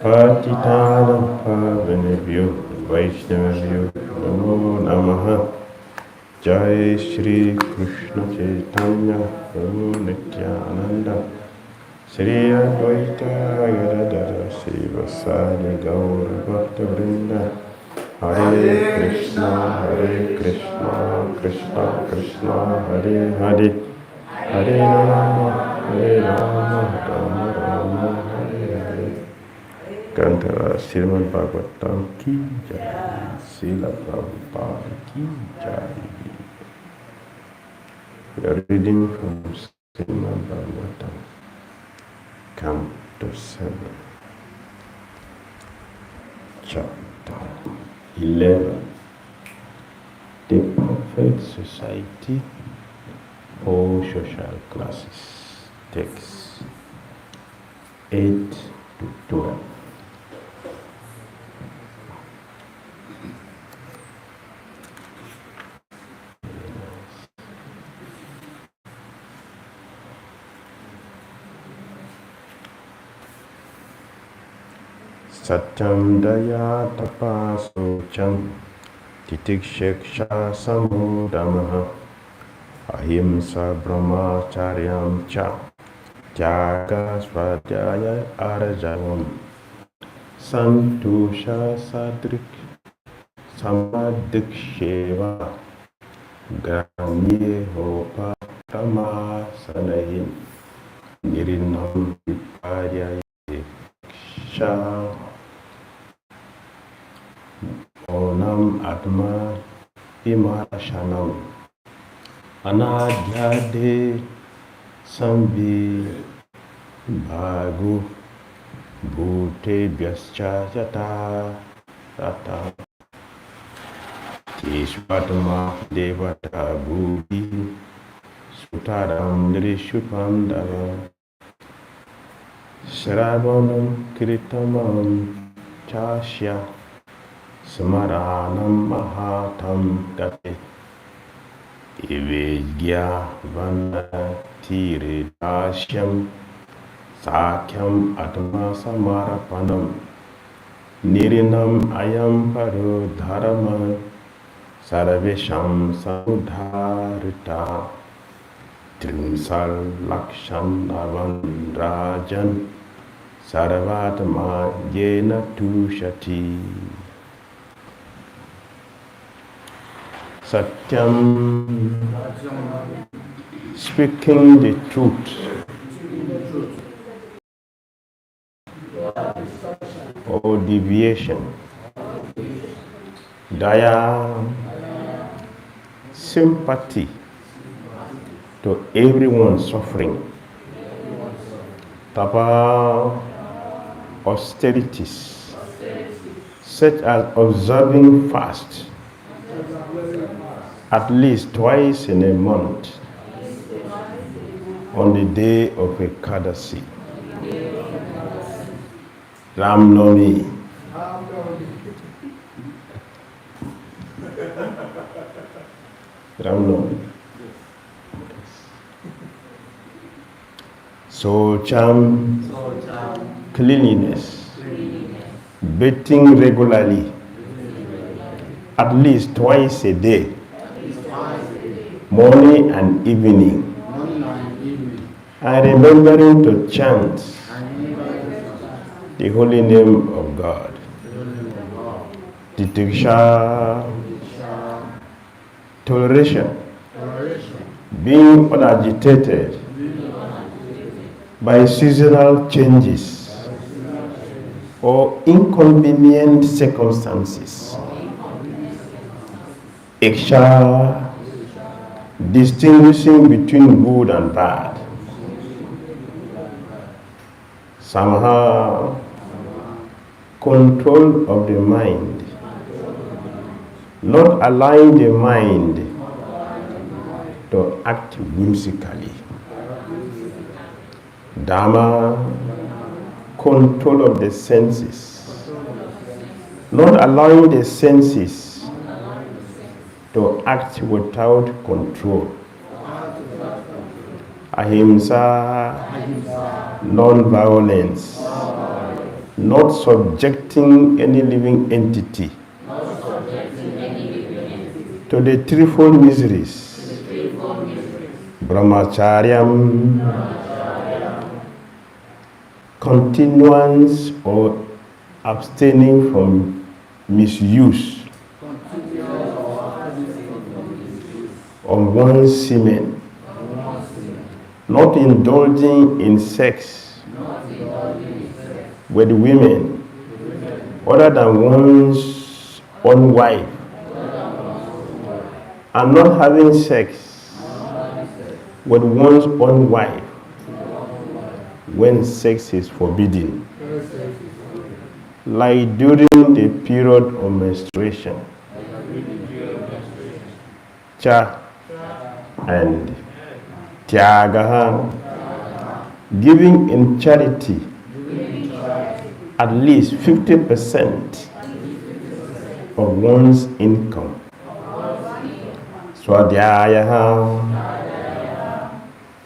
Patitanam Pavanebhyo Vaishnavabhyo Namo Namaha. Jai Shri Krishna Chaitanya Prabhu Nityananda Shri Advaita Gadadara Shri Vasari Gaura Bhakta Vrinda. Hare Krishna Krishna Krishna Hare Hare, Hare Rama Rama Rama Hare Hare. Canta Srimad Bhagavatam ki jai, Srila Prabhupada ki jai. We are reading from Srimad Bhagavatam, Canto 7, Chapter 11. The Perfect Society, all social classes. Text 8 to 12. Satyam daya tapasocham titiksheksha samudamaha ahimsa brahmacharyam cha tyaga svadhyaya arjavam santosha sadrik samadiksheva gramye hopa tamasanayim nirinam viparyaye sha Onam Atma Imarashanam Anadhyade Sambi Bhagu Bhute Vyascha Jata Rata Kishvatma Devata Bhuti Sutaram Nirishupandava Shravanam Kritamam Chashya Smaranam Mahatam Gate Ivejgya Vanatiri Dashyam Sakyam Atma Samarapanam Nirinam Ayam Paro Dharma Sarvesham Samudharita Trimsal Lakshanavan Rajan Sarvatma Yena Tushati Satyam, speaking the truth, or deviation. Daya, sympathy to everyone suffering. Tapa, austerities, such as observing fast at least twice in a month on the day of Ekadasi. Ramnami. Ramnami. Socham, cleanliness. Bathing regularly, at least twice a day. Morning and evening, and remembering to chant the holy name of God. Titiksha, toleration, being unagitated by seasonal changes or inconvenient circumstances. Iksha, distinguishing between good and bad. Somehow, control of the mind, not allowing the mind to act whimsically. Dharma, control of the senses, not allowing the senses to act without control. Ahimsa, non-violence. not subjecting any living entity to the threefold miseries, brahmacharyam, continuance or abstaining from misuse of one's semen, not indulging in sex with women other than one's own wife, and not having sex with one's own wife when sex is forbidden, like during the period of menstruation. Cha and tyagaha, giving in charity at least 50% of one's income. Swadhyayaha,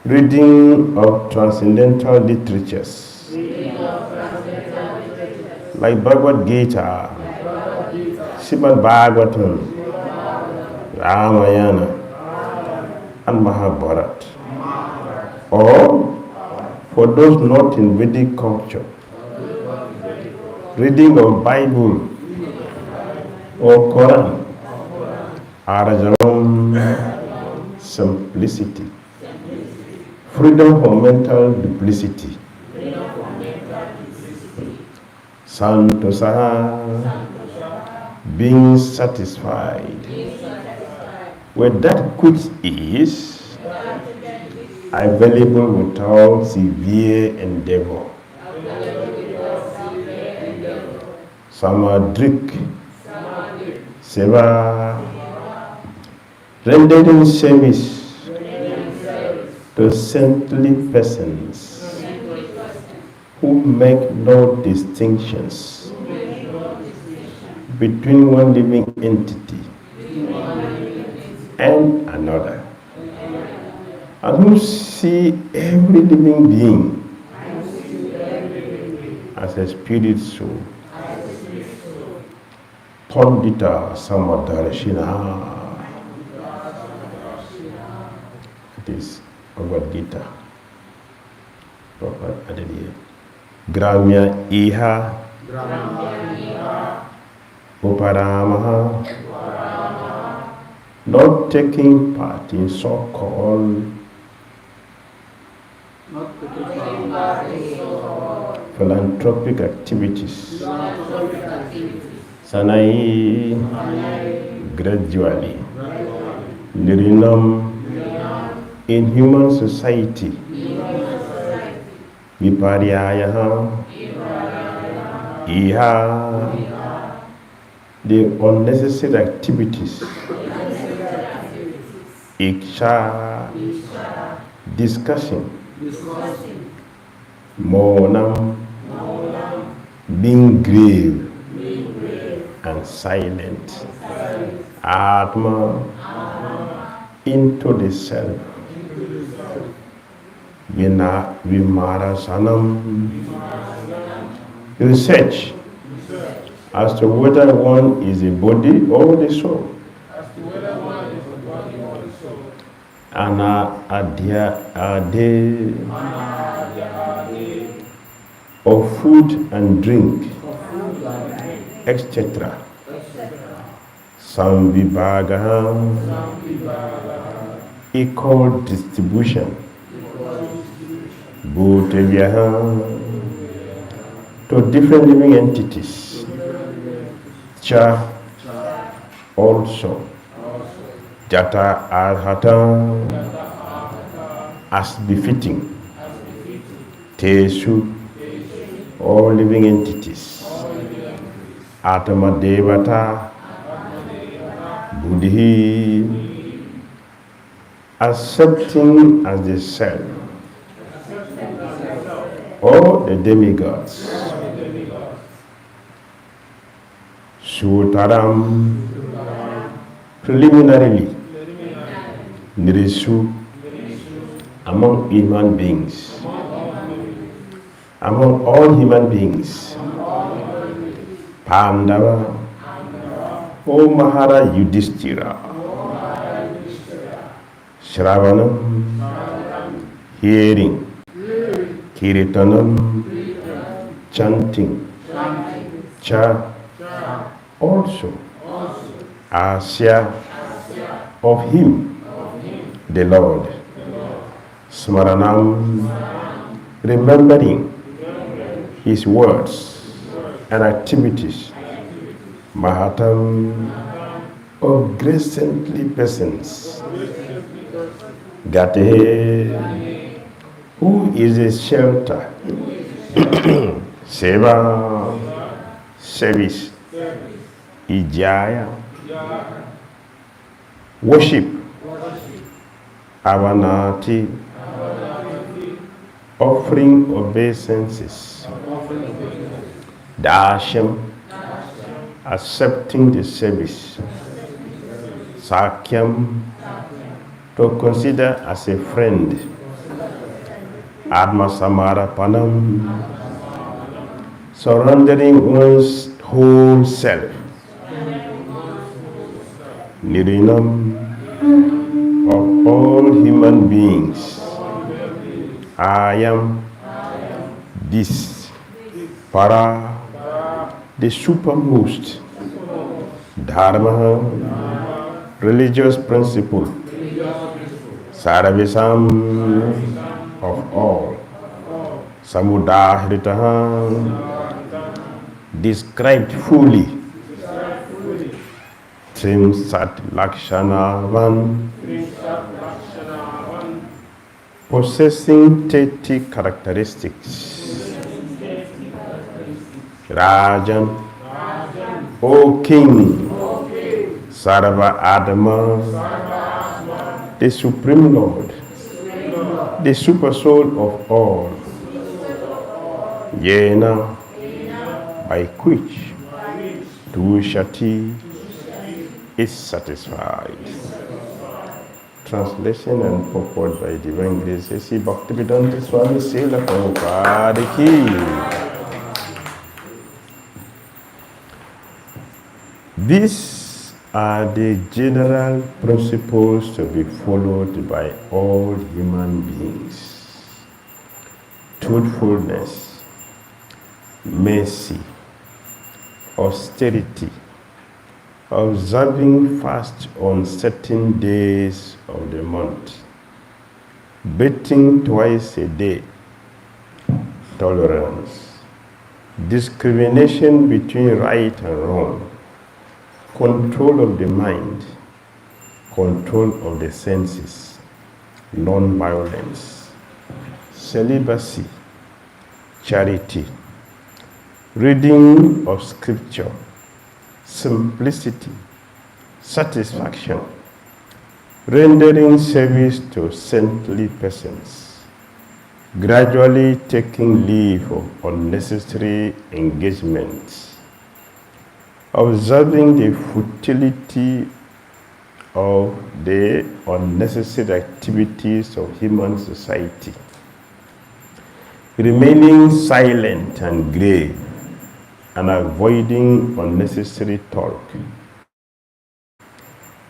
reading of transcendental literatures like Bhagavad Gita, Srimad Bhagavatam, Ramayana, and Mahabharata. Or, for those not in Vedic culture, reading of Bible or Quran, Arajam, simplicity, freedom from mental duplicity, Santosaha, being satisfied with that which is available without severe endeavor. Samadrik, Seva, rendering service to saintly persons who make no distinctions between one living entity and another, and who see every living being as a spirit soul. Pandita Samadarshina. It is Bhagavad Gita. Prabhupada added here. Gramya Iha Uparamaha, not taking part in so-called philanthropic activities. Sanai, gradually, Nirinam, in human society, Viparyayaha, Iha, the unnecessary activities, Iksha, discussion, Monam, being grave and silent, Atma, into the self, Vimarasanam, research as to whether one is a body or the soul. Ana adya ade, of food and drink, etc. Samvibhaga, equal distribution. Bhutevyaha, to different living entities. Cha, also. Jata arhata, as befitting. Tesu, all living entities. Atama devata, buddhi, accepting as the self, or the demigods. Sutaram, preliminarily, Nirisu, among human beings, among all human beings, Pandava, O Mahara Yudhishthira, Shravanam, hearing, Kirtanam, chanting, Cha, also, Asya, of him, the Lord, Smaranam, remembering his words and activities, Mahatam, of great saintly persons, Gate, who is a shelter, Seva, service, Ijaya, worship, Avanati, offering obeisances, Dasham, accepting the service, Sakyam, to consider as a friend, Atma Samarapanam, surrendering one's whole self, Nirinam, of all human beings, I am this, Para, the supermost, Dharma, religious principle, Sarabhisam, of all, Samudahritaham, described fully, Trim Sat Lakshanavan, possessing 30 characteristics, Rajan, O King, Sarva Adama, the Supreme Lord, the Super Soul of all, Yena, by which Tushati is satisfied. Translation and purport by Divine Grace A.C. Bhakti Swami Srila Prabhupada Ki. These are the general principles to be followed by all human beings. Truthfulness, mercy, austerity, observing fast on certain days of the month, bathing twice a day, tolerance, discrimination between right and wrong, control of the mind, control of the senses, non-violence, celibacy, charity, reading of scripture, simplicity, satisfaction, rendering service to saintly persons, gradually taking leave of unnecessary engagements, observing the futility of the unnecessary activities of human society, remaining silent and grave, and avoiding unnecessary talk,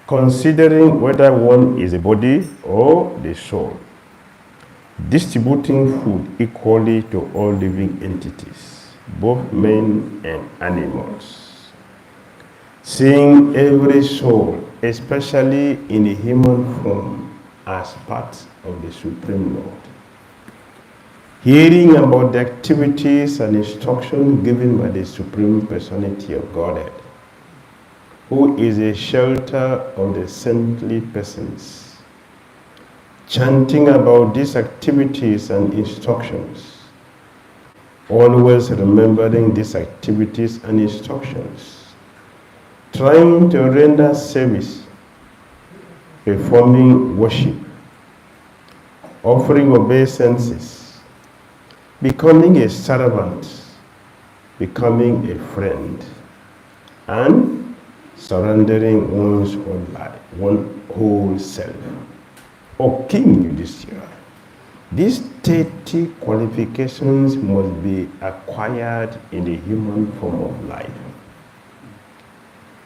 considering whether one is a body or the soul, distributing food equally to all living entities, both men and animals, seeing every soul, especially in a human form, as part of the Supreme Lord, hearing about the activities and instructions given by the Supreme Personality of Godhead, who is a shelter of the saintly persons, chanting about these activities and instructions, always remembering these activities and instructions, trying to render service, performing worship, offering obeisances, becoming a servant, becoming a friend, and surrendering one's own life, one whole self. O King Yudhishthira, these 30 qualifications must be acquired in the human form of life.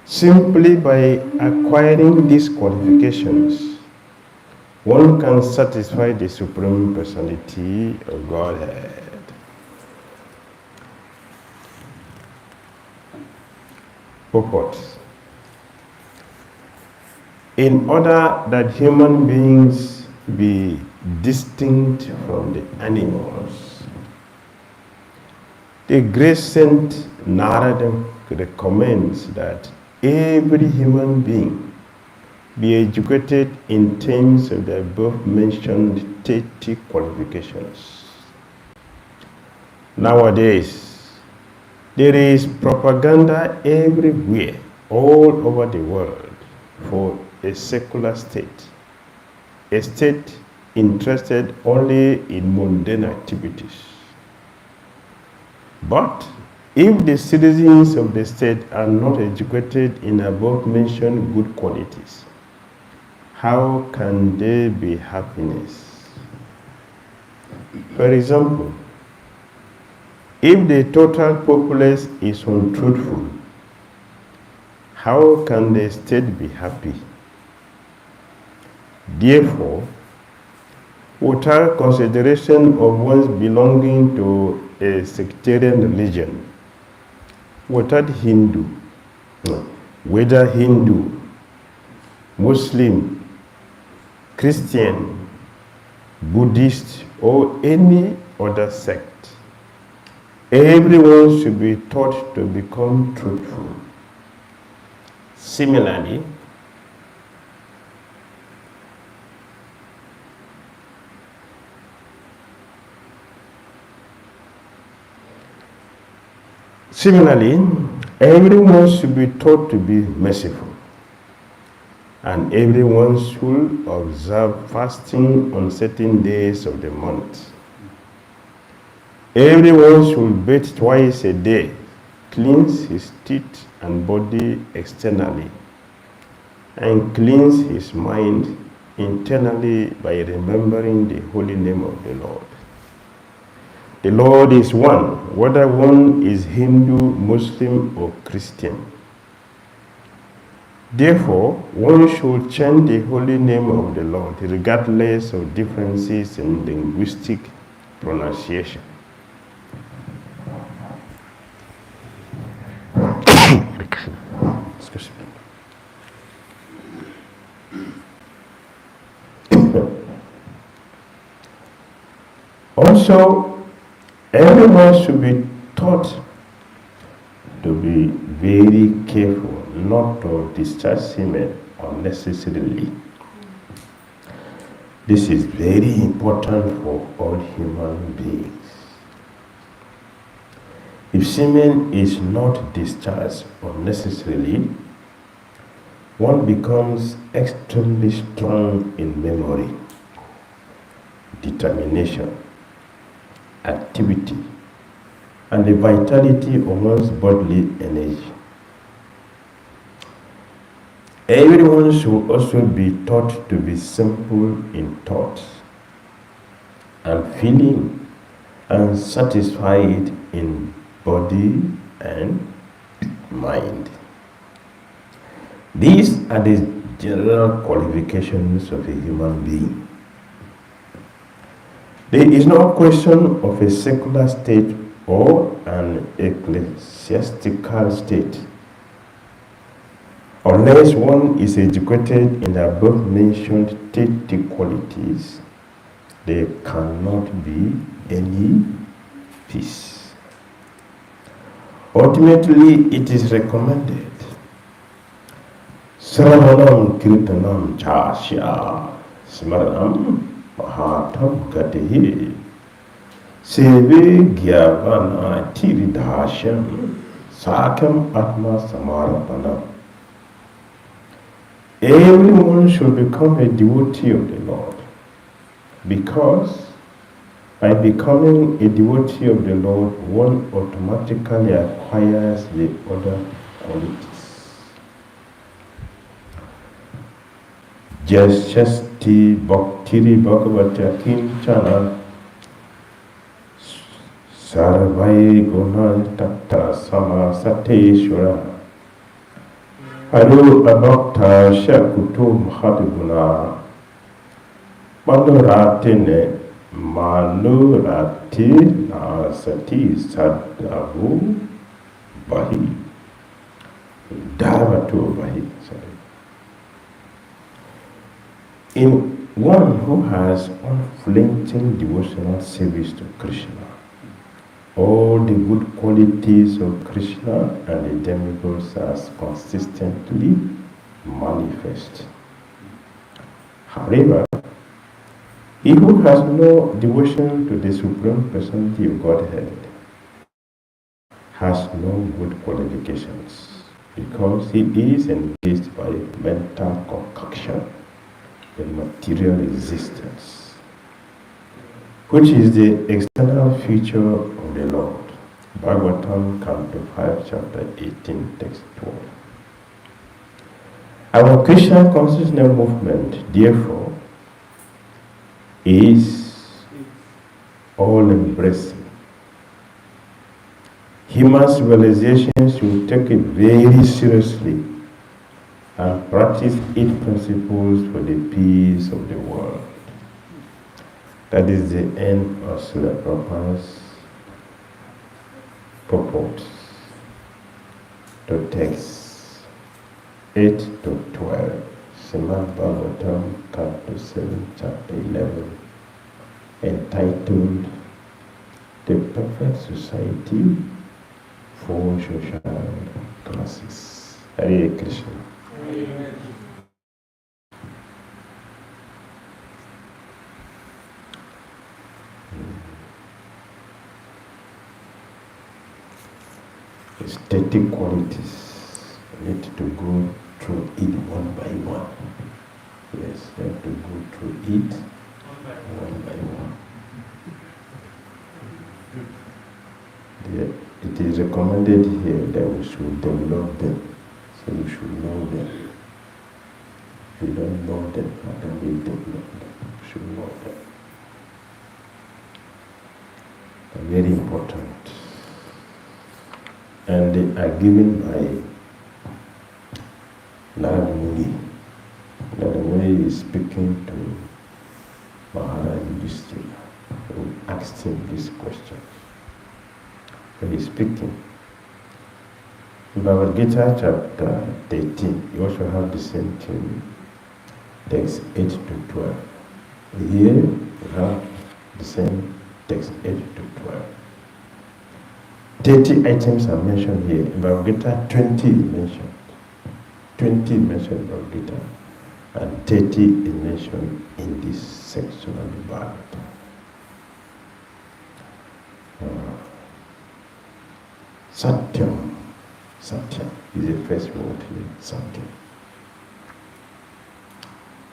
Simply by acquiring these qualifications, one can satisfy the Supreme Personality of Godhead. Purport. In order that human beings be distinct from the animals, the great Saint Narada recommends that every human being be educated in terms of the above-mentioned 30 qualifications. Nowadays, there is propaganda everywhere, all over the world, for a secular state, a state interested only in mundane activities. But if the citizens of the state are not educated in above-mentioned good qualities, how can there be happiness? For example, if the total populace is untruthful, how can the state be happy? Therefore, without consideration of one's belonging to a sectarian religion, whether Hindu, Muslim, Christian, Buddhist, or any other sect, everyone should be taught to become truthful. Similarly, everyone should be taught to be merciful, and everyone should observe fasting on certain days of the month. Everyone should bathe twice a day, cleanse his teeth and body externally, and cleanse his mind internally by remembering the holy name of the Lord. The Lord is one, whether one is Hindu, Muslim, or Christian. Therefore, one should chant the holy name of the Lord, regardless of differences in linguistic pronunciation. Excuse me. Also, everyone should be taught to be very careful not to discharge semen unnecessarily. This is very important for all human beings. If semen is not discharged unnecessarily, one becomes extremely strong in memory, determination, activity, and the vitality of one's bodily energy. Everyone should also be taught to be simple in thought and feeling, and satisfied in body and mind. These are the general qualifications of a human being. There is no question of a secular state or an ecclesiastical state unless one is educated in the above-mentioned 30 qualities. There cannot be any peace. Ultimately, it is recommended Sravanam Kirtanam Chasya Smaranam Mahatam Gatehi Seve Gyavana Tiridhasham Sakam Atma Samarapanam. Everyone should become a devotee of the Lord, because by becoming a devotee of the Lord, one automatically acquires the other qualities. Jasyasti Bhakti Bhagavata Kinchana Sarvai Guna Tatta Sama Sateshwara Adu Bhakta Shakutu Mahatibuna Manuratine Manurati Nasati Sadavu Bahi Dharmatu Bahi. Sorry. In one who has unflinching devotional service to Krishna, all the good qualities of Krishna and the demigods are consistently manifest. However, he who has no devotion to the Supreme Personality of Godhead has no good qualifications, because he is engaged by mental concoction in material existence, which is the external feature of the Lord. Bhagavatam, Canto 5, Chapter 18, Text 12. Our Krishna consciousness movement, therefore, is all-embracing. Human civilizations should take it very seriously and practice its principles for the peace of the world. That is the end of Srila Prabhupada's purport to text 8 to 12, Srimad Bhagavatam, Canto 7, Chapter 11, entitled The Perfect Society for Social Classes. Hare Krishna. Amen. Aesthetic qualities, we need to go through it one by one. Yes, we have to go through it one by one. It is recommended here that we should develop them, so we should know them. If we don't know them, how can we develop them? We should know them. They're very important. And they are given by Narada Muni. Narada Muni is speaking to Maharaj Yudhishthira, who asked him this question. When he's speaking, in Bhagavad Gita chapter 13, you also have the same thing, text 8 to 12. Here you have the same text 8 to 12. 30 items are mentioned here. In Bhagavad Gita, 20 is mentioned. 20 is mentioned in Bhagavad Gita, and 30 is mentioned in this section of the Bhagavatam. Satyam. Satyam is the first word here. Satyam.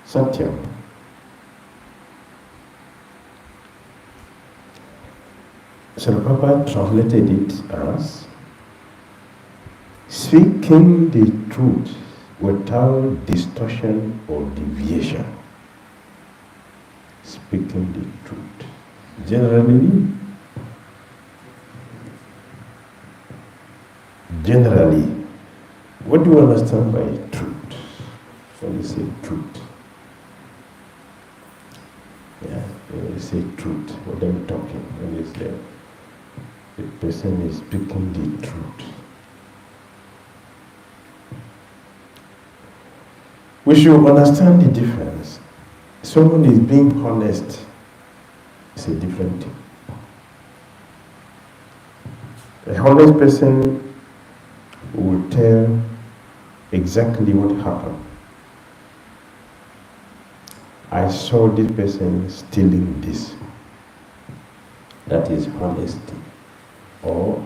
Satyam. Srila Prabhupada translated it as speaking the truth without distortion or deviation. Speaking the truth. Generally, what do you understand by truth? When you say truth, when you say truth, what are you talking? When you say the person is speaking the truth. We should understand the difference. Someone is being honest. It's a different thing. A honest person will tell exactly what happened. I saw this person stealing this. That is honesty. Or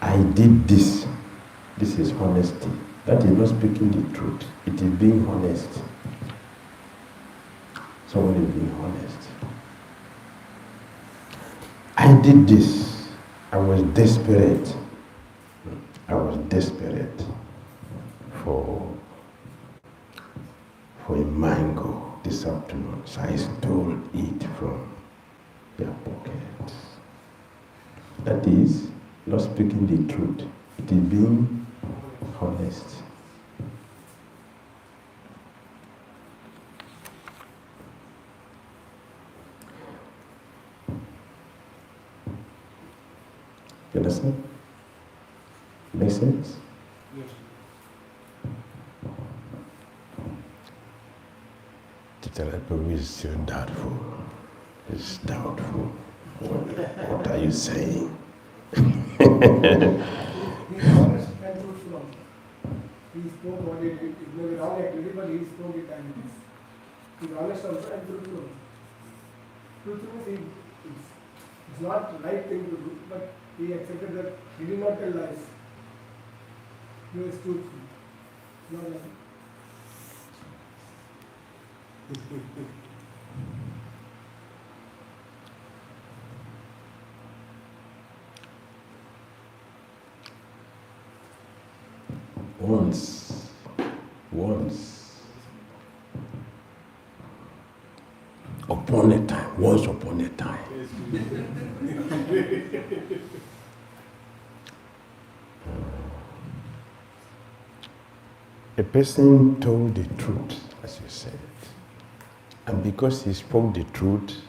I did this. This is honesty. That is not speaking the truth. It is being honest. Someone is being honest. I did this. I was desperate. I was desperate for a mango this afternoon. So I stole it from their pocket. That is not speaking the truth. It is being honest. You understand? Makes sense? Yes. Titalapu is still doubtful. It's doubtful. What are you saying? He's honest and truthful also. He spoke what he did. It may be wrong actually, but he spoke it and it is. He's honest also and truthful also. Truthful means it's not the right thing to do, but he accepted that he did not tell lies. He was truthful. Not like Once, upon a time, once upon a time. A person told the truth, as you said. And because he spoke the truth,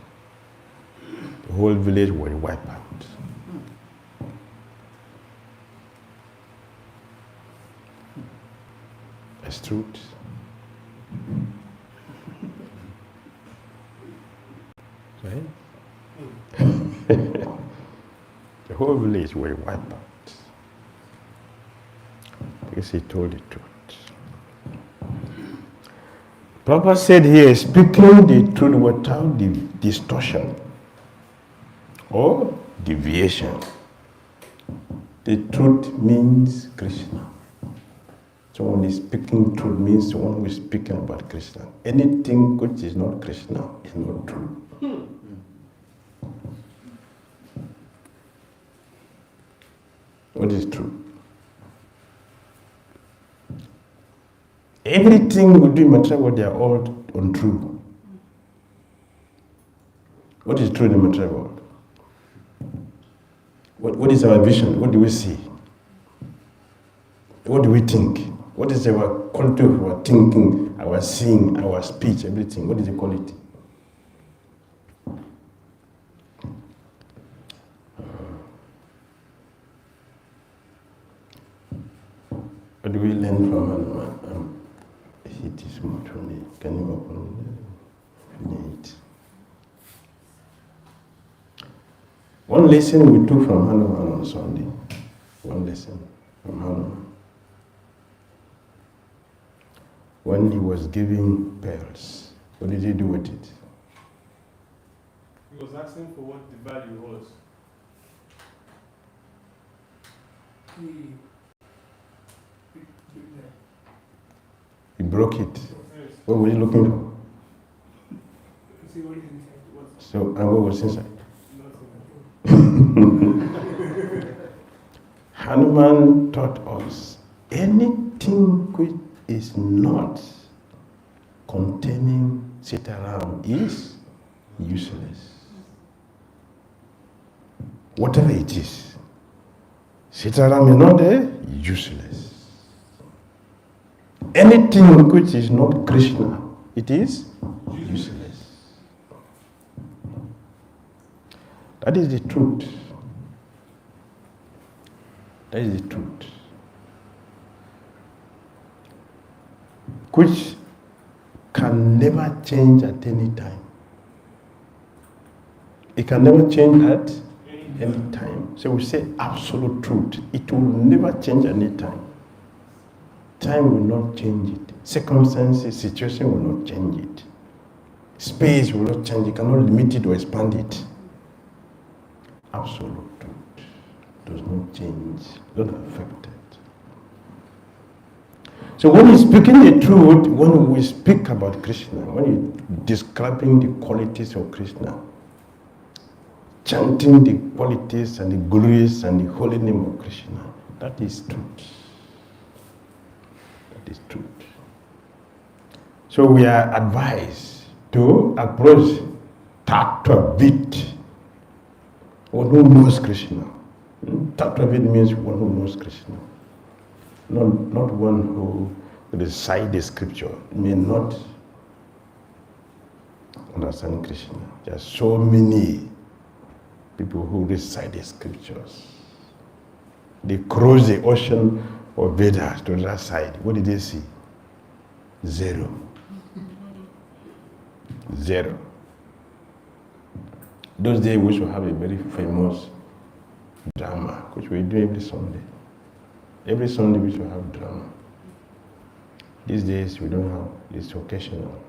the whole village was wiped out. That's truth. Right? The whole village was wiped out. Because he told the truth. Prabhupada said here, speaking the truth without the distortion or deviation. The truth means Krishna. Someone is speaking truth means someone who is speaking about Krishna. Anything which is not Krishna is not true. What is true? Everything we do in material world, they are all untrue. What is true in the material world? What is our vision? What do we see? What do we think? What is our quality of our thinking, our seeing, our speech, everything? What is the quality? What do we learn from Hanuman? It is much only. Can you open it? One lesson we took from Hanuman on Sunday. One lesson from Hanuman. When he was giving pearls, what did he do with it? he was asking for what the value was. He broke it. Yes. What was he looking for? To see what is inside. So, and what was inside? Nothing. Hanuman taught us anything which is not containing Sitaram is useless. Whatever it is, Sitaram is not there, useless. Anything which is not Krishna, it is useless. That is the truth. That is the truth. Which can never change at any time. It can never change at any time. So we say absolute truth. It will never change at any time. Time will not change it. Circumstances, situation will not change it. Space will not change it. You cannot limit it or expand it. Absolute truth does not change, does not affect it. So when you're speaking the truth, when we speak about Krishna, when you're describing the qualities of Krishna, chanting the qualities and the glories and the holy name of Krishna, that is truth. That is truth. So we are advised to approach Tattva-vid, one who knows Krishna. Tattva-vid means one who knows Krishna. Not one who recites the scripture, may not understand Krishna. There are so many people who recite the scriptures, they crossed the ocean of Vedas to the other side. What did they see? Zero. Zero. Those days we should have a very famous drama, which we do every Sunday. Every Sunday we should have drama. These days we don't have, it's occasional.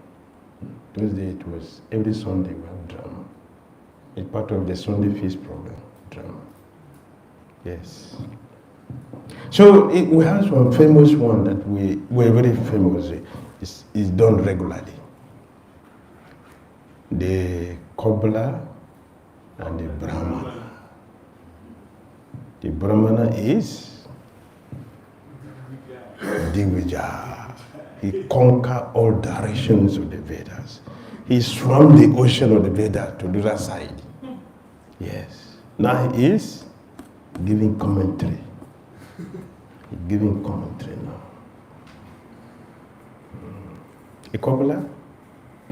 Those days it was every Sunday we have drama. It's part of the Sunday feast program, drama. Yes. So we have some famous one that we're very famous. It's done regularly. The Cobbler and the Brahmana. The Brahmana is Digvijaya. He conquered all directions of the Vedas. He swam the ocean of the Vedas to the other side. Yes. Now he is giving commentary. He's giving commentary now. A Cobbler,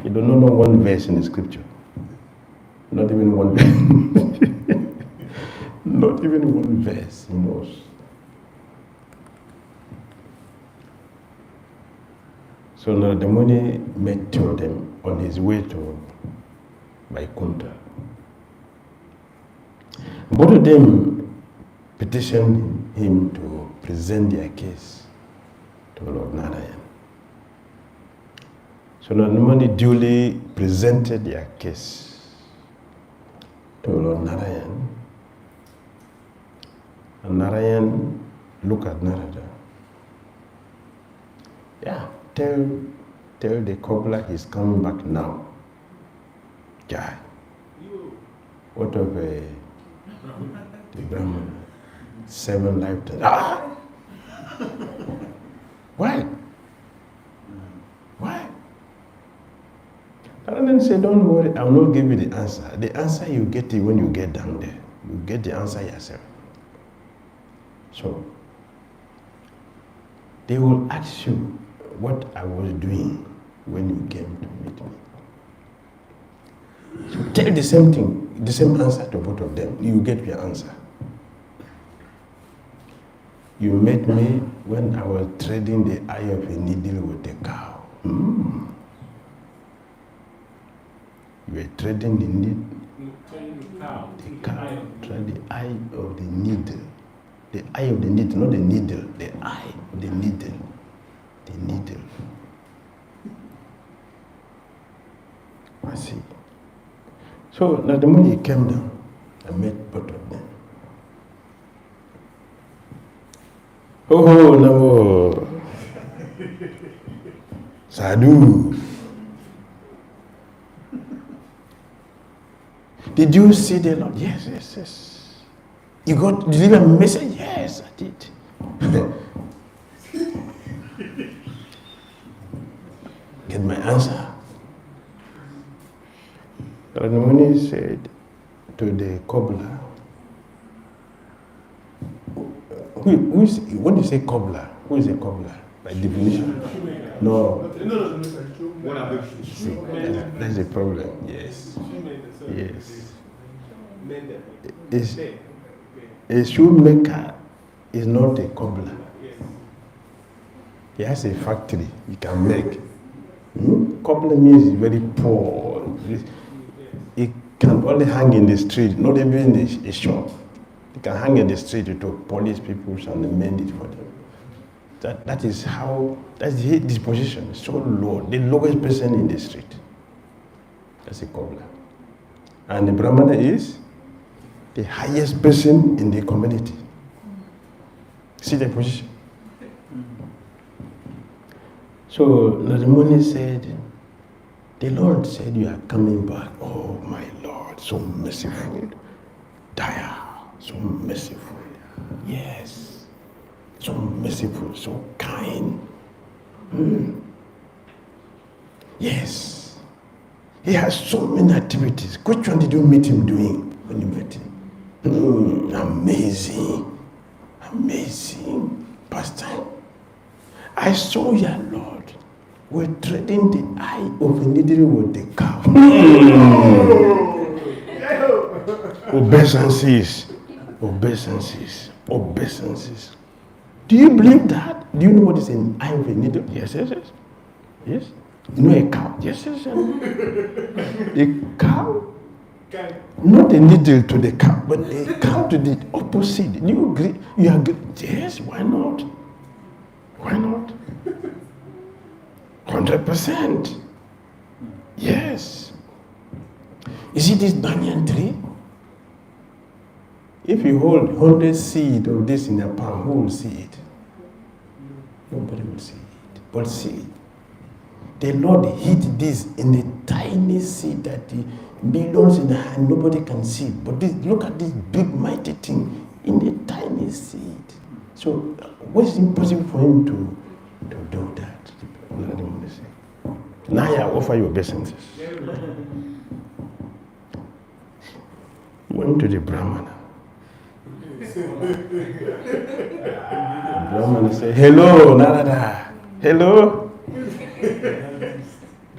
you don't know one verse in the scripture. Not even one verse. Not even one verse he knows. So Narada Muni met two of them on his way to Vaikuntha. Both of them petitioned him to present their case to Lord Narayan. So Narada Muni duly presented their case to Lord Narayan. And Narayan looked at Narada. Yeah, tell the cobbler he's coming back now. Jai. What of the Brahman? 7 lifetimes. Ah! Why? Why? Narayan said, don't worry, I will not give you the answer. The answer you get it when you get down there. You get the answer yourself. So, they will ask you what I was doing when you came to meet me. So tell the same thing, the same answer to both of them. You get your answer. You met me when I was threading the eye of a needle with a cow. You were threading the needle. The cow. Thread the eye of the needle. The eye of the needle, not the needle. The eye of the needle. The needle. I see. So now the moment he came down, I met both of them. Oh, Namo. Sadhu. Did you see the Lord? Yes, yes, yes. You got deliver a message? Yes, I did. Get my answer. Radhamani said to the cobbler, when you say cobbler, who is a cobbler? By definition? No. See, that's the problem. Yes. Yes. A shoemaker is not a cobbler. He has a factory he can make. Cobbler means he's very poor. He can only hang in the street, not even in a shop. He can hang in the street to police people and mend it for them. That is how, that's his disposition, so low, the lowest person in the street. That's a cobbler. And the Brahmana is the highest person in the community. See the position? So Narada Muni said, the Lord said you are coming back. Oh my Lord, so merciful. Dhira, so merciful. Yes, so merciful, so kind. Yes, he has so many activities. Which one did you meet him doing when you met him? Amazing, amazing pastime. I saw your Lord. We're threading the eye of a needle with the cow. Obeisances. obeisances. Do you believe that? Do you know what is an eye of a needle? Yes. Yes. You know a cow? Yes. A cow? Not a needle to the cow, but a cow to the opposite. Do you agree? You agree? Yes, why not? Why not? 100%. Yes. You see this banyan tree? If you hold 100 seed of this in a palm, who will see it? Nobody will see it. But see, the Lord hid this in a tiny seed that the millions in the hand, nobody can see. But look at this big mighty thing in a tiny seed. So what's impossible for him to do that? Now I offer you obeisances. Went to the Brahmana. Brahmana said, hello, Narada. Hello.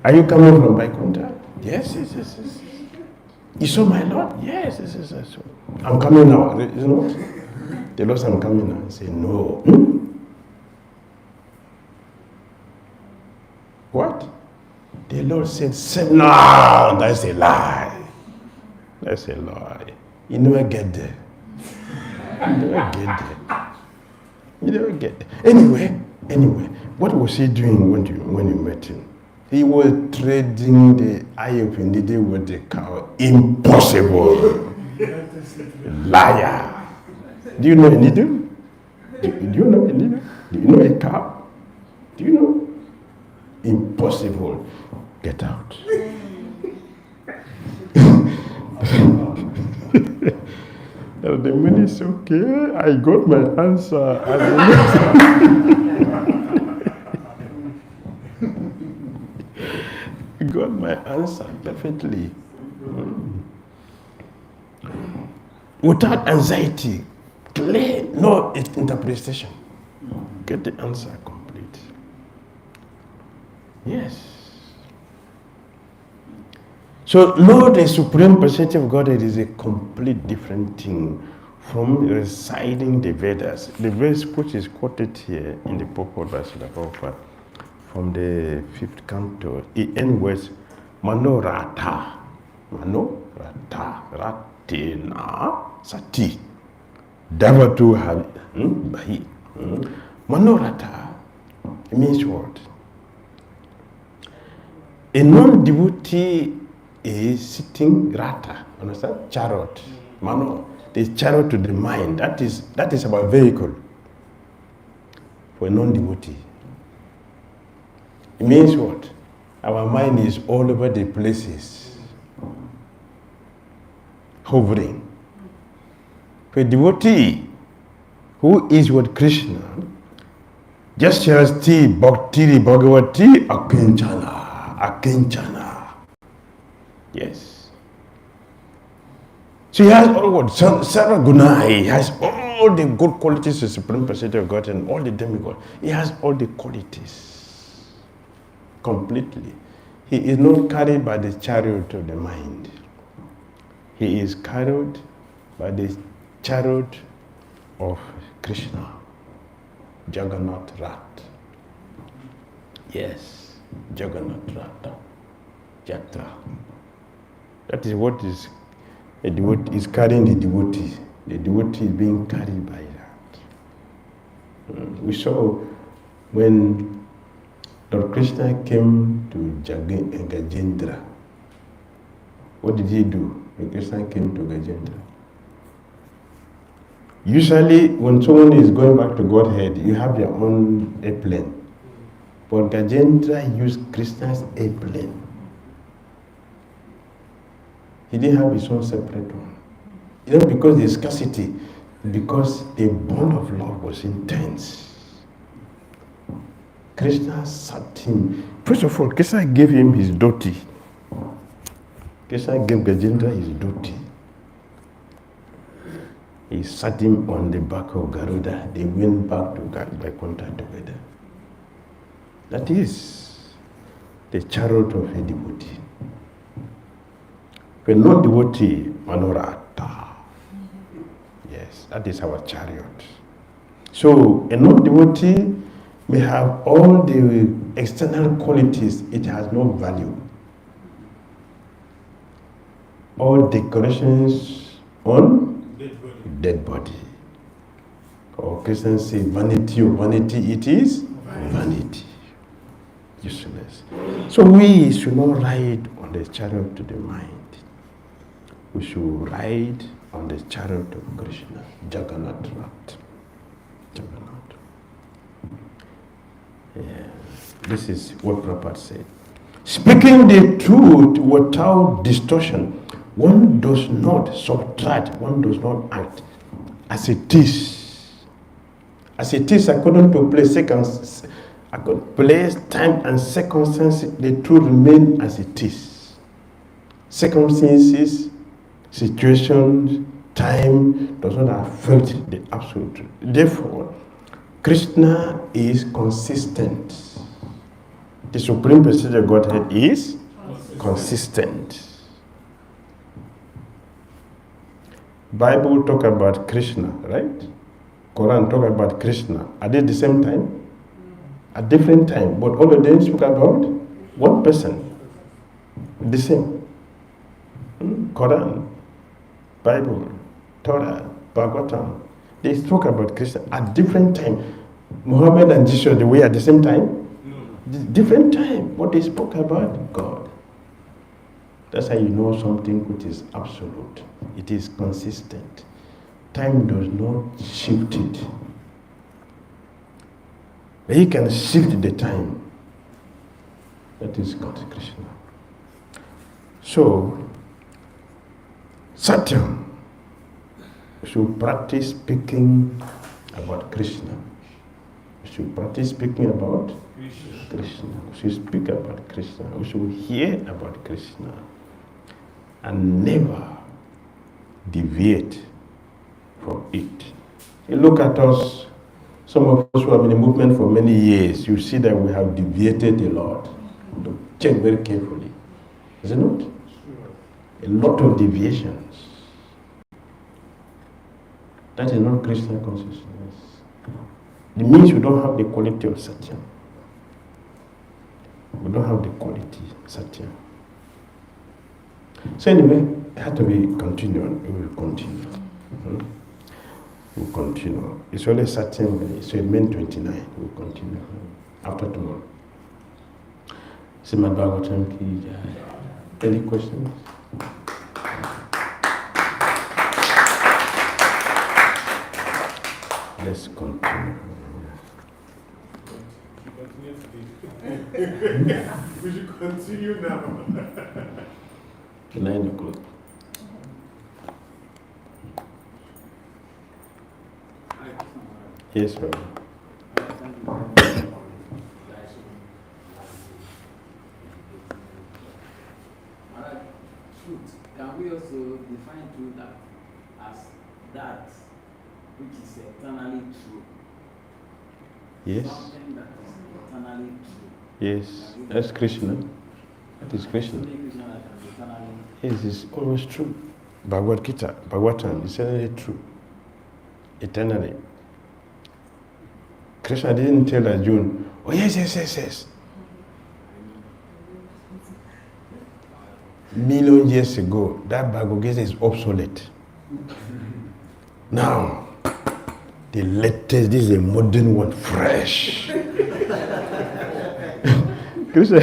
Are you coming from Vaikuntha? Yes. You saw my Lord? Yes. I'm coming now. You know? The Lord said, I'm coming now. I said, no. What? The Lord said, no, that's a lie. That's a lie. You never get there. You never get there. Anyway, what was he doing when you met him? He was trading the eye of a needle with the cow. Impossible. Liar. Do you know a needle? Do you know a needle? Do you know a cow? Do you know? Impossible. Get out. The man is okay. I got my answer. I got my answer perfectly. Without anxiety, clear, no interpretation. Get the answer complete. Yes. So, Lord, the Supreme Personality of Godhead is a complete different thing from reciting the Vedas. The verse which is quoted here in the purport by Srila Prabhupada from the 5th canto, it ends with Manorata. Manorata. Ratina Sati. Davatu Bahi. Manorata means what? A non-devotee is sitting rata, understand? Chariot, mano. The chariot to the mind. That is our vehicle for a non-devotee. It means what? Our mind is all over the places, hovering. For a devotee who is with Krishna, just as Bhakti Bhagavati Akinchana. Yes. So he has all what? Sarva Guna. He has all the good qualities of Supreme Personality of God and all the demigod. He has all the qualities completely. He is not carried by the chariot of the mind. He is carried by the chariot of Krishna, Jagannath Rat. Yes, Jagannath Rat. Jatra. That is what is a devotee is carrying the devotee. The devotee is being carried by that. We saw when Lord Krishna came to Gajendra. What did he do when Krishna came to Gajendra? Usually, when someone is going back to Godhead, you have your own airplane. But Gajendra used Krishna's airplane. He didn't have his own separate one. Not because the scarcity, because the bond of love was intense. Krishna sat him. First of all, Krishna gave him his dhoti. Krishna gave Gajendra his dhoti. He sat him on the back of Garuda. They went back to Vaikuntha together. That is the chariot of a devotee. When not devotee, Manorata. Yes, That is our chariot. So a non-devotee may have all the external qualities, it has no value. All decorations on dead body. Or Christians say vanity or vanity, it is vanity. Useless. So we should not ride on the chariot to the mind. We should ride on the chariot of Krishna, Jagannath Rath. Jagannath. Yeah. This is what Prabhupada said. Speaking the truth without distortion, one does not subtract, one does not act as it is. As it is according to place, time, and circumstances, the truth remains as it is. Circumstances, situations, time does not affect the absolute truth. Therefore, Krishna is consistent. The Supreme Personality of Godhead is consistent. Bible talk about Krishna, right? Quran talk about Krishna. Are they the same time? At different time, but all of them speak about one person. The same. Quran, Bible, Torah, Bhagavatam. They talk about Krishna at different time. Muhammad and Jesus, they were at the same time? Different time, but they spoke about God. That's how you know something which is absolute. It is consistent. Time does not shift it. He can shift the time. That is God, Krishna. So, Satyam should practice speaking about Krishna. We should practice speaking about Krishna. We should speak about Krishna. We should hear about Krishna. And never deviate from it. You look at us, some of us who have been in the movement for many years, you see that we have deviated a lot. Check very carefully. Is it not? A lot of deviations. That is not Krishna consciousness. It means we don't have the quality of Satya. We don't have the quality of Satya. So anyway, it had to be continued. We will continue. We'll continue. It's only certain, so it meant 29. We'll continue after tomorrow. Srimad Bhagavatam ki jai. Any questions? Let's continue. We should continue now. 9 o'clock. Yes, sir. Truth. Can we also define truth as that which is eternally true? Yes. Something that is eternally true. Yes. That's Krishna. That is Krishna. Only Krishna that can be eternally. Yes, it's always true. Bhagavad Gita, Bhagavatam is eternally true. Eternally. Krishna didn't tell Arjuna, oh yes. Million years ago, that Bhagavad Gita is obsolete. Now, the latest, this is a modern one, fresh. Krishna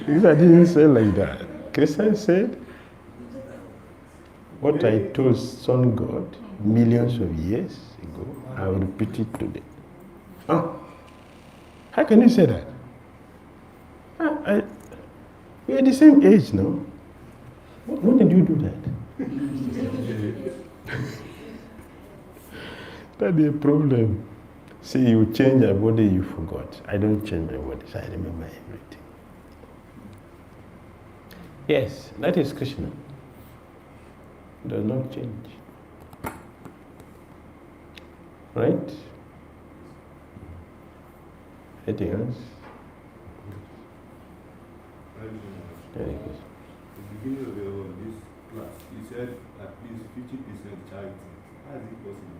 didn't say like that. Krishna said, what I told Son God millions of years ago, I will repeat it today. Oh, how can you say that? We are the same age now. When did you do that? That's the problem. See, you change your body, you forgot. I don't change my body, so I remember everything. Yes, that is Krishna. Does not change. Right? Anything else? Very good. At the beginning of this class, you said at least 50% charity. How is it possible?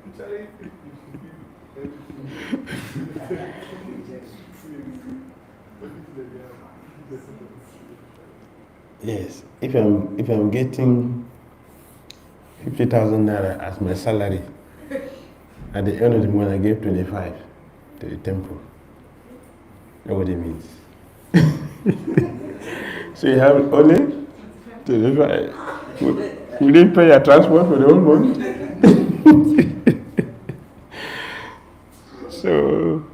Actually, Yes, if I'm getting 50,000 naira as my salary, at the end of the month I give 25 to the temple. Nobody means. So you have only 25. Will you pay your transport for the whole month? So,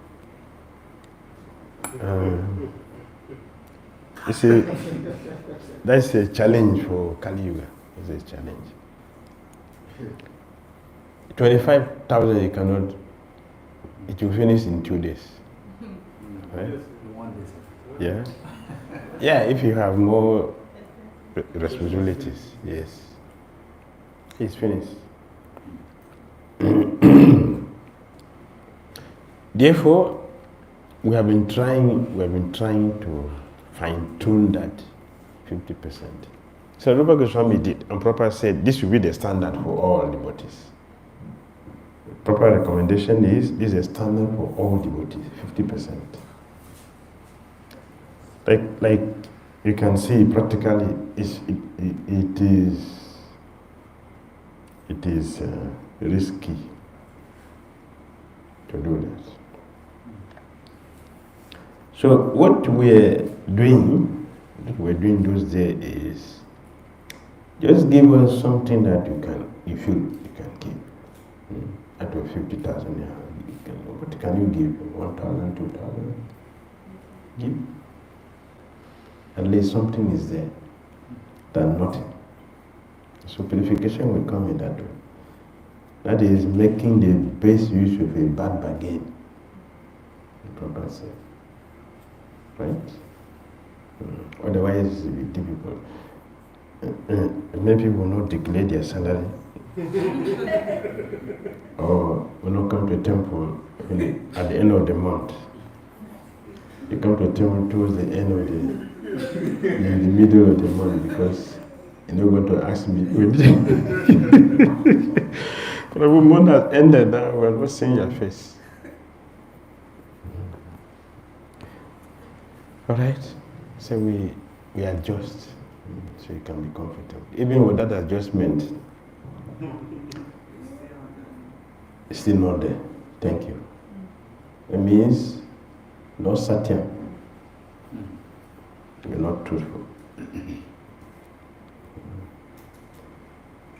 you see, that's a challenge for Kali Yuga. It's a challenge. 25,000 you cannot, it will finish in 2 days. Right? Yeah. Yeah, if you have more responsibilities, yes. It's finished. Therefore, we have been trying to fine-tune that 50%. So Rupa Goswami did, and Prabhupada said this will be the standard for all devotees. Proper recommendation is this is a standard for all devotees, 50%. Like you can see practically, it is risky to do that. So what we're doing those days is just give us something that you feel you can give. Out of 50,000, what can you give? 1,000, 2,000? Give. At least something is there than nothing. So purification will come in that way. That is making the best use of a bad bargain. The Prabhupada said. Right? Otherwise it will be difficult. Many people will not declare their salary or will not come to a temple at the end of the month. They come to a temple towards the end of in the middle of the month because you're not going to ask me. But the month has ended now, we are not seeing your face. Alright? So we adjust so you can be comfortable. Even with that adjustment, it's still not there. Thank you. It means no satya. You're not truthful.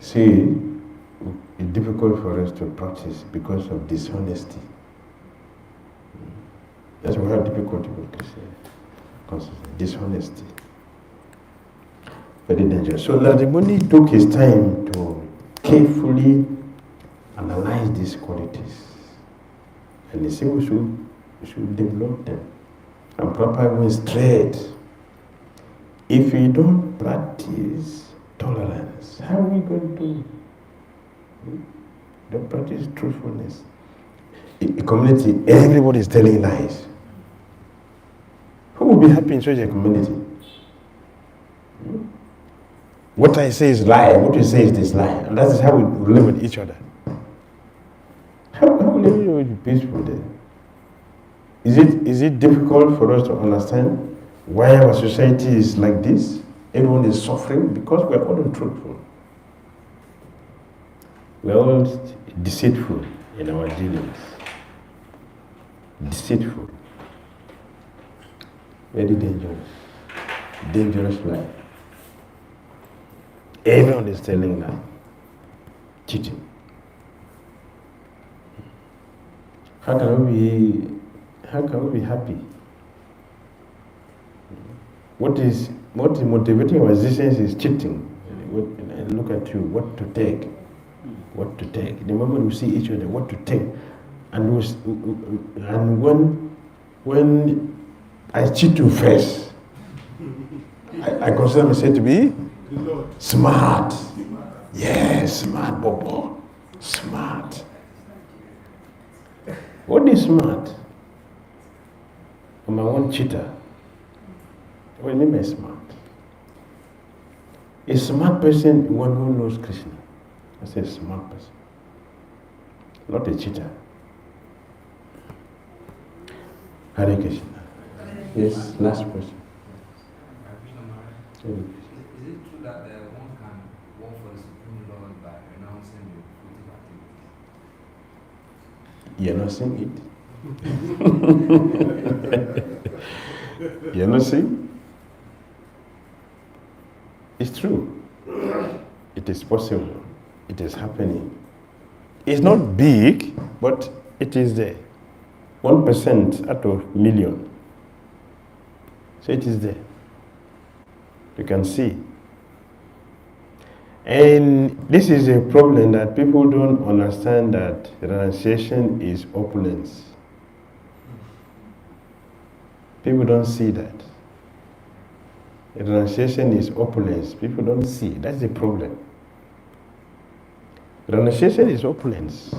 See, it's difficult for us to practice because of dishonesty. That's why difficulty with dishonesty. Very dangerous. So Ladimuni took his time to carefully analyze these qualities. And he said we should develop them. And Prabhupada went straight. If we don't practice tolerance, how are we going to don't practice truthfulness? In a community, everybody is telling lies. Who will be happy in such a community? What I say is lie, what you say is this lie. And that is how we live with each other. How will we be peaceful there? Is it difficult for us to understand why our society is like this? Everyone is suffering because we are all untruthful. We are all deceitful in our dealings. Deceitful. Very dangerous. Dangerous life. Everyone is telling lie. Cheating. How can we be happy? What is motivating our existence is cheating. Look at you, what to take. The moment we see each other, what to take. And when I cheat you first, I consider myself to be smart. Yes, smart, Bobo. Smart. What is smart? I'm one cheater. What do you mean by smart? A smart person is one who knows Krishna. That's a smart person, not a cheater. Hare Krishna. Yes, last question. Is it true that one can work for the Supreme Lord by renouncing the fruitive activities? You're not seeing it? You're not seeing? It's true. It is possible. It is happening. It's not big, but it is there. 1% out of million. So it is there. You can see. And this is a problem that people don't understand, that renunciation is opulence. People don't see that. Renunciation is opulence. People don't see. That's the problem. Renunciation is opulence.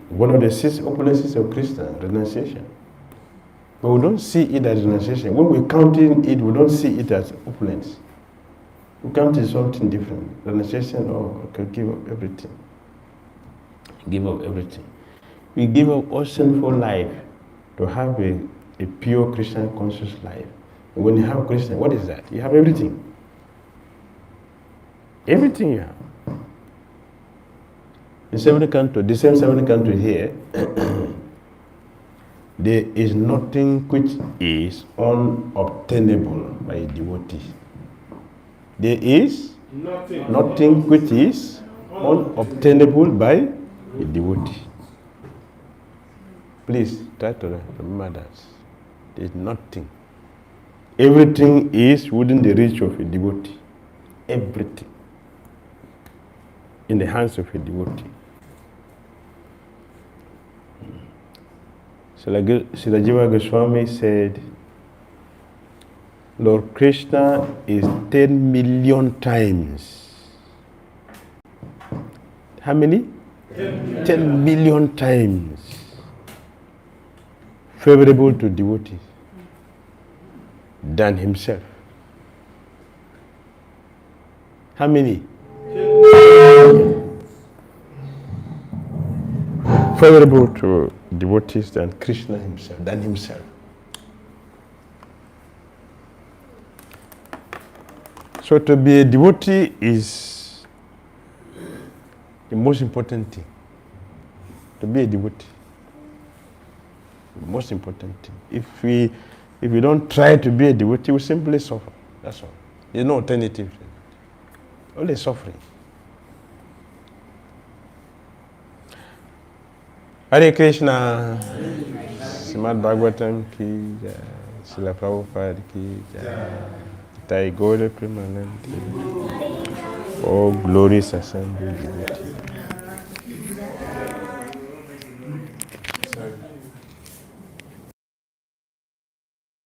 One of the 6 opulences of Krishna, renunciation. But we don't see it as renunciation. When we're counting it, we don't see it as opulence. We count it something different. Renunciation, I can give up everything. Give up everything. We give up all sinful life to have a pure Christian conscious life. And when you have Krishna, what is that? You have everything. Everything you have. In 7 countries, the same 7 countries here, there is nothing which is unobtainable by a devotee. There is nothing which is unobtainable by a devotee. Please try to remember that. There is nothing. Everything is within the reach of a devotee. Everything. In the hands of a devotee. Srila Jiva Goswami said, Lord Krishna is 10 million times. How many? 10 million times favorable to devotees than himself. How many? Favorable to devotees than Krishna himself, than himself. So to be a devotee is the most important thing. To be a devotee, the most important thing. If we don't try to be a devotee, we simply suffer. That's all. There's no alternative. Only suffering. Hare Krishna. Srimad Bhagavatam ki jai. Srila Prabhupada ki jai. Thy God Premanente. Oh glorious assembly.